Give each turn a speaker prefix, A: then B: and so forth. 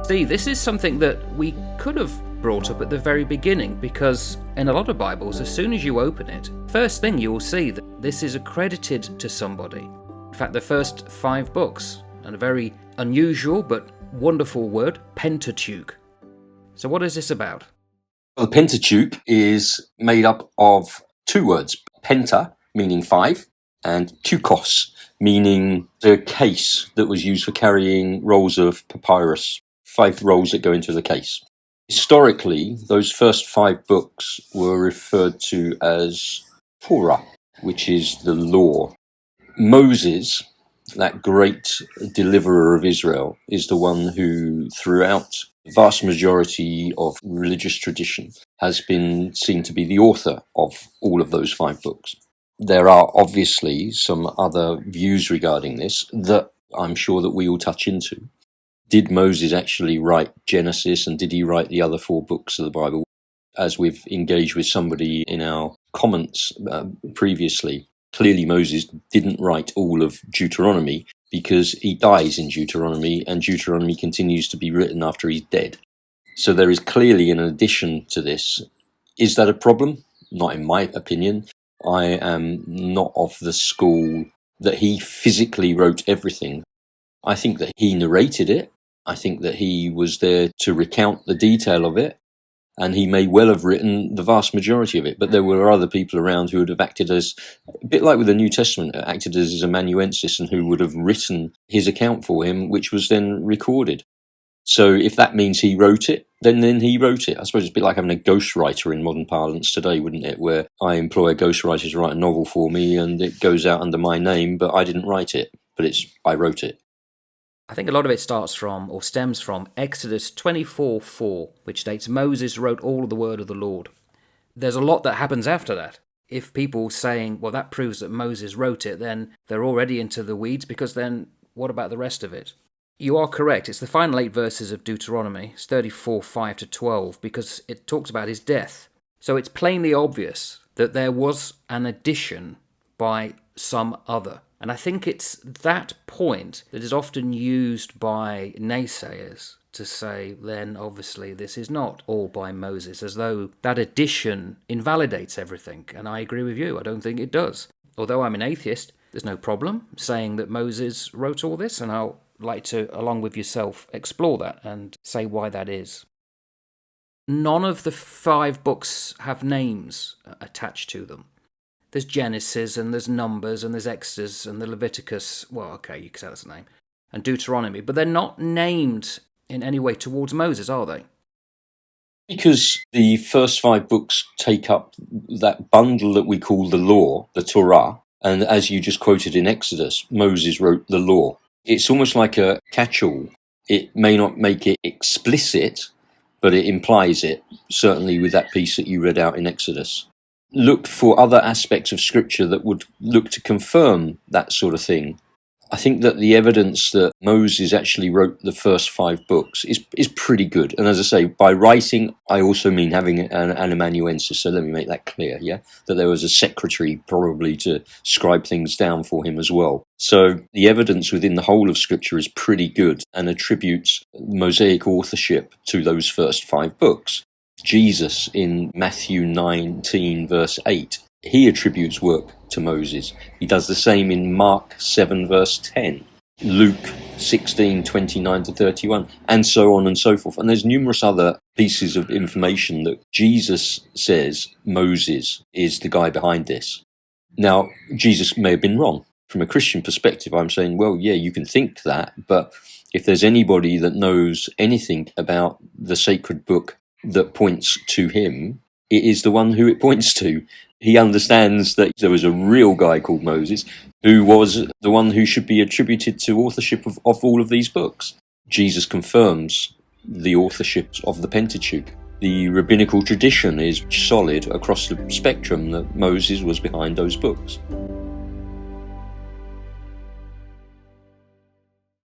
A: See, this is something that we could have brought up at the very beginning, because in a lot of Bibles, as soon as you open it, first thing you will see that this is accredited to somebody. In fact, the first 5 books, and a very unusual but wonderful word, Pentateuch. So what is this about?
B: Well, the Pentateuch is made up of 2 words, penta, meaning 5, and tukos, meaning the case that was used for carrying rolls of papyrus, 5 rolls that go into the case. Historically, those first 5 books were referred to as Torah, which is the law. Moses, that great deliverer of Israel, is the one who, throughout the vast majority of religious tradition, has been seen to be the author of all of those 5 books. There are obviously some other views regarding this that I'm sure that we will touch into. Did Moses actually write Genesis, and did he write the other 4 books of the Bible? As we've engaged with somebody in our comments previously, clearly Moses didn't write all of Deuteronomy because he dies in Deuteronomy, and Deuteronomy continues to be written after he's dead. So there is clearly an addition to this. Is that a problem? Not in my opinion. I am not of the school that he physically wrote everything. I think that he narrated it. I think that he was there to recount the detail of it, and he may well have written the vast majority of it. But there were other people around who would have acted as, a bit like with the New Testament, acted as amanuensis, and who would have written his account for him, which was then recorded. So if that means he wrote it, then he wrote it. I suppose it's a bit like having a ghostwriter in modern parlance today, wouldn't it? Where I employ a ghostwriter to write a novel for me, and it goes out under my name, but I didn't write it, but I wrote it.
A: I think a lot of it starts from, or stems from, Exodus 24:4, which states Moses wrote all of the word of the Lord. There's a lot that happens after that. If people saying, well, that proves that Moses wrote it, then they're already into the weeds, because then what about the rest of it? You are correct. It's the final 8 verses of Deuteronomy. It's 34:5-12, because it talks about his death. So it's plainly obvious that there was an addition by some other. And I think it's that point that is often used by naysayers to say, then obviously this is not all by Moses, as though that addition invalidates everything. And I agree with you. I don't think it does. Although I'm an atheist, there's no problem saying that Moses wrote all this, and I'll like to, along with yourself, explore that and say why that is. None of the 5 books have names attached to them. There's Genesis, and there's Numbers, and there's Exodus, and the Leviticus, well, okay, you could say that's a name, and Deuteronomy, but they're not named in any way towards Moses, are they?
B: Because the first 5 books take up that bundle that we call the law, the Torah, and as you just quoted in Exodus, Moses wrote the law. It's almost like a catch-all. It may not make it explicit, but it implies it, certainly with that piece that you read out in Exodus. Look for other aspects of Scripture that would look to confirm that sort of thing. I think that the evidence that Moses actually wrote the first 5 books is pretty good. And as I say, by writing, I also mean having an amanuensis. So let me make that clear, yeah? That there was a secretary probably to scribe things down for him as well. So the evidence within the whole of Scripture is pretty good and attributes Mosaic authorship to those first 5 books. Jesus in Matthew 19 verse 8, he attributes work to Moses. He does the same in Mark 7 verse 10, Luke 16:29-31, and so on and so forth. And there's numerous other pieces of information that Jesus says Moses is the guy behind this. Now, Jesus may have been wrong. From a Christian perspective, I'm saying, well, yeah, you can think that, but if there's anybody that knows anything about the sacred book that points to him, it is the one who it points to. He understands that there was a real guy called Moses who was the one who should be attributed to authorship of all of these books. Jesus confirms the authorship of the Pentateuch. The rabbinical tradition is solid across the spectrum that Moses was behind those books.